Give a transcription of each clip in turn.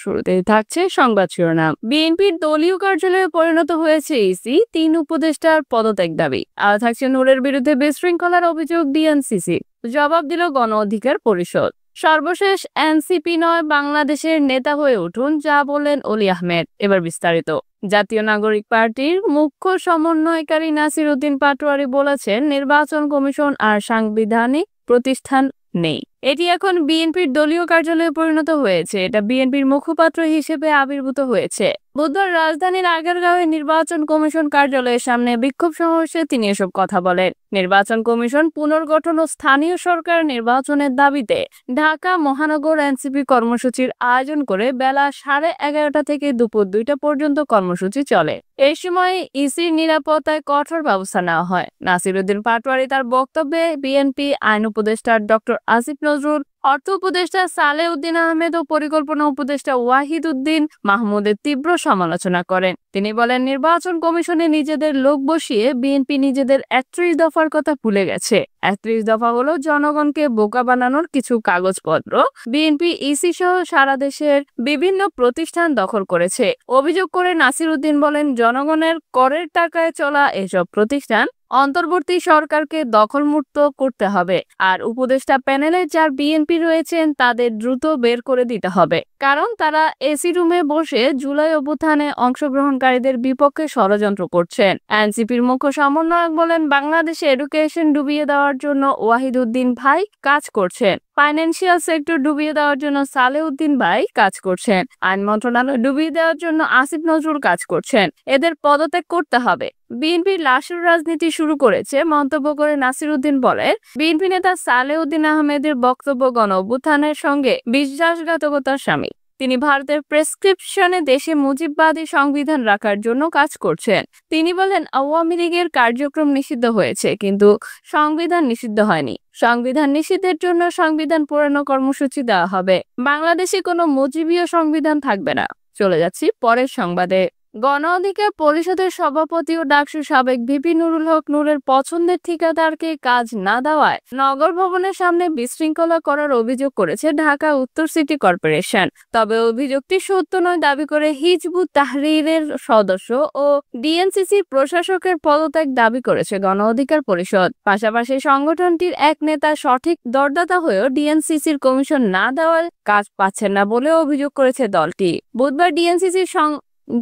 শুরুতেই থাকছে সংবাদ শিরোনাম। বিএনপির দলীয় কার্যালয়ে পরিণত হয়েছে ইসি, ৩ উপদেষ্টার পদত্যাগ দাবি। আর থাকছে নূরের বিরুদ্ধে বিশৃঙ্খলার অভিযোগ ডিএনসিসি, জবাব দিল গণ অধিকার পরিষদ। সর্বশেষ এনসিপি নয় বাংলাদেশের নেতা হয়ে উঠুন, যা বললেন অলি আহমেদ। এবার বিস্তারিত। জাতীয় নাগরিক পার্টির মুখ্য সমন্বয়কারী নাসির উদ্দিন পাটোয়ারি বলেছেন, নির্বাচন কমিশন আর সাংবিধানিক প্রতিষ্ঠান নেই। এটি এখন বিএনপির দলীয় কার্যালয়ে পরিণত হয়েছে। এটা বিএনপির মুখপাত্র হিসেবে আবির্ভূত হয়েছে। বুধবার রাজধানীর আগারগাঁওয়ে নির্বাচন কমিশন কার্যালয়ের সামনে বিক্ষোভ সমাবেশে তিনি এসব কথা বলেন। নির্বাচন কমিশন পুনর্গঠন ও স্থানীয় সরকার নির্বাচনের দাবিতে ঢাকা মহানগর এনসিপি কর্মসূচির আয়োজন করে বেলা 11:30 থেকে দুপুর 2টা পর্যন্ত কর্মসূচি চলে। এই সময় ইসির নিরাপত্তায় কঠোর ব্যবস্থা নেওয়া হয়। নাসির উদ্দিন পাটোয়ারি তার বক্তব্যে বিএনপি আইন উপদেষ্টা ডক্টর আসিফ নজরুল, অর্থ উপদেষ্টা সালেহ উদ্দিন আহমেদ ও পরিকল্পনা উপদেষ্টা ওয়াহিদ উদ্দিন মাহমুদের তীব্র সমালোচনা করেন। তিনি বলেন, নির্বাচন কমিশনে নিজেদের লোক বসিয়ে বিএনপি নিজেদের 31 দফার কথা ভুলে গেছে। 31 দফা হলো জনগণকে বোকা বানানোর কিছু কাগজপত্র। বিএনপি ইসি সহ সারা দেশের বিভিন্ন প্রতিষ্ঠান দখল করেছে অভিযোগ করে নাসির উদ্দিন বলেন, জনগণের করের টাকায় চলা এসব প্রতিষ্ঠান অন্তর্বর্তী সরকারকে দখলমুক্ত করতে হবে। আর উপদেষ্টা প্যানেলে যার বিএনপি রয়েছেন তাদের দ্রুত বের করে দিতে হবে, কারণ তারা এসি রুমে বসে জুলাই অভ্যুত্থানে অংশগ্রহণকারীদের বিপক্ষে ষড়যন্ত্র করছেন। এনসিপির মুখ্য সমন্বয়ক বলেন, বাংলাদেশে এডুকেশন ডুবিয়ে দেওয়ার জন্য ওয়াহিদ উদ্দিন ভাই কাজ করছেন, ফাইন্যান্সিয়াল সেক্টর ডুবিয়ে দেওয়ার জন্য সালেহ উদ্দিন ভাই কাজ করছেন, আইন মন্ত্রণালয় ডুবিয়ে দেওয়ার জন্য আসিফ নজরুল কাজ করছেন। এদের পদত্যাগ করতে হবে। বিএনপির লাশের রাজনীতি শুরু করেছে মন্তব্য করে নাসির উদ্দিন বলেন, বিএনপি নেতা সালেহ উদ্দিন আহমেদের বক্তব্য গণ অভ্যুত্থানের সঙ্গে বিশ্বাসঘাতকতার শামিল। তিনি ভারতের প্রেসক্রিপশনে দেশে মুজিববাদী সংবিধান রাখার জন্য কাজ করছেন। তিনি বলেন, আওয়ামী লীগের কার্যক্রম নিষিদ্ধ হয়েছে, কিন্তু সংবিধান নিষিদ্ধ হয়নি। সংবিধান নিষিদ্ধের জন্য সংবিধান পোড়ানো কর্মসূচি দেওয়া হবে। বাংলাদেশে কোনো মুজিবীয় সংবিধান থাকবে না। চলে যাচ্ছি পরের সংবাদে। গণ অধিকার পরিষদের সভাপতি ও ডাকসু সাবেক ভিপি নুরুল হক নূরের পছন্দের ঠিকাদারকে কাজ না দেওয়ায় নগর ভবনের সামনে বিশৃঙ্খলা করার অভিযোগ করেছে ঢাকা উত্তর সিটি কর্পোরেশন। তবে অভিযোগটি সত্য নয় দাবি করে হিজবুত তাহরীরের সদস্য ও ডিএনসিসির প্রশাসকের পদত্যাগ দাবি করেছে গণ অধিকার পরিষদ। পাশাপাশি সংগঠনটির এক নেতা সঠিক দরদাতা হয়েও ডিএনসিসির কমিশন না দেওয়ার কাজ পাচ্ছেন না বলে অভিযোগ করেছে দলটি। বুধবার ডিএনসিসির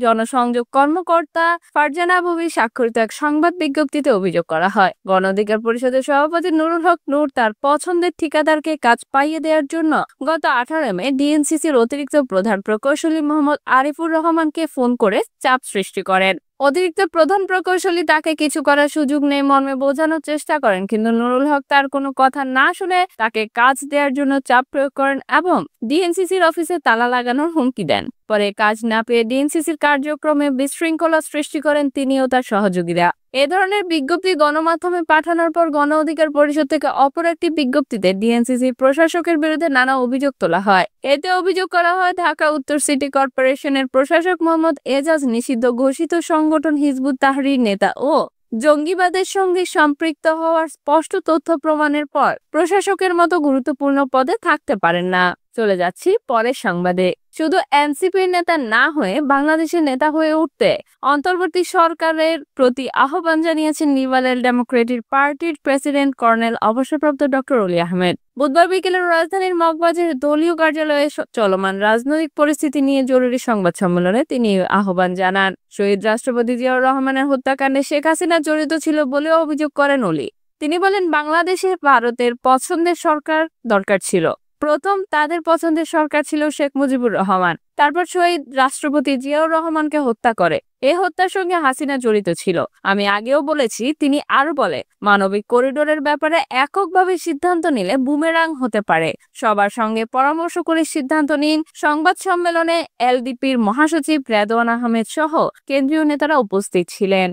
জনসংযোগ কর্মকর্তা ফারজানা ভবি স্বাক্ষরিত এক সংবাদ বিজ্ঞপ্তিতে অভিযোগ করা হয়, গণ অধিকার পরিষদের সভাপতি নুরুল হক নূর তার পছন্দের ঠিকাদারকে কাজ পাইয়ে দেওয়ার জন্য গত 18 মে ডিএনসিসির অতিরিক্ত প্রধান প্রকৌশলী মোহাম্মদ আরিফুর রহমানকে ফোন করে চাপ সৃষ্টি করেন। অতিরিক্ত প্রধান প্রকৌশলী তাকে কিছু করার সুযোগ নেই মর্মে বোঝানোর চেষ্টা করেন, কিন্তু নুরুল হক তার কোনো কথা না শুনে তাকে কাজ দেওয়ার জন্য চাপ প্রয়োগ করেন এবং ডিএনসিসির অফিসে তালা লাগানোর হুমকি দেন। পরে কাজ না পেয়ে ডিএনসিসির কার্যক্রমে বিশৃঙ্খলা সৃষ্টি করেন তিনি ও তার সহযোগীরা। এ ধরনের বিজ্ঞপ্তি গণমাধ্যমে পাঠানোর পর গণ অধিকার পরিষদ থেকে অপর একটি বিজ্ঞপ্তিতে ডিএনসিসির প্রশাসকের বিরুদ্ধে নানা অভিযোগ তোলা হয়। এতে অভিযোগ করা হয়, ঢাকা উত্তর সিটি কর্পোরেশনের প্রশাসক মোহাম্মদ এজাজ নিষিদ্ধ ঘোষিত সংগঠন হিজবুত তাহরীর নেতা ও জঙ্গিবাদের সঙ্গে সম্পৃক্ত হওয়ার স্পষ্ট তথ্য প্রমাণের পর প্রশাসকের মতো গুরুত্বপূর্ণ পদে থাকতে পারেন না। চলে যাচ্ছি পরের সংবাদে। শুধু এনসিপির নেতা না হয়ে বাংলাদেশের নেতা হয়ে উঠতে অন্তর্বর্তী সরকারের প্রতি আহ্বান জানিয়েছেন লিবারেল ডেমোক্রেটিক পার্টির প্রেসিডেন্ট কর্নেল অবসরপ্রাপ্ত ডক্টর অলি আহমেদ। বুধবার বিকেলে রাজধানীর মগবাজারের দলীয় কার্যালয়ে চলমান রাজনৈতিক পরিস্থিতি নিয়ে জরুরি সংবাদ সম্মেলনে তিনি আহ্বান জানান। শহীদ রাষ্ট্রপতি জিয়াউর রহমানের হত্যাকাণ্ডে শেখ হাসিনা জড়িত ছিল বলেও অভিযোগ করেন অলি। তিনি বলেন, বাংলাদেশে ভারতের পছন্দের সরকার দরকার ছিল। প্রথম তাদের পছন্দের সরকার ছিল শেখ মুজিবুর রহমান, তারপর শহীদ রাষ্ট্রপতি জিয়াউর রহমানকে হত্যা করে। এই হত্যার সঙ্গে হাসিনা জড়িত ছিল। আমি আগেও বলেছি। তিনি আরো বলে, মানবিক করিডোরের ব্যাপারে এককভাবে সিদ্ধান্ত নিলে বুমেরাং হতে পারে। সবার সঙ্গে পরামর্শ করে সিদ্ধান্ত নিন। সংবাদ সম্মেলনে এলডিপির মহাসচিব রেদওয়ান আহমেদ সহ কেন্দ্রীয় নেতারা উপস্থিত ছিলেন।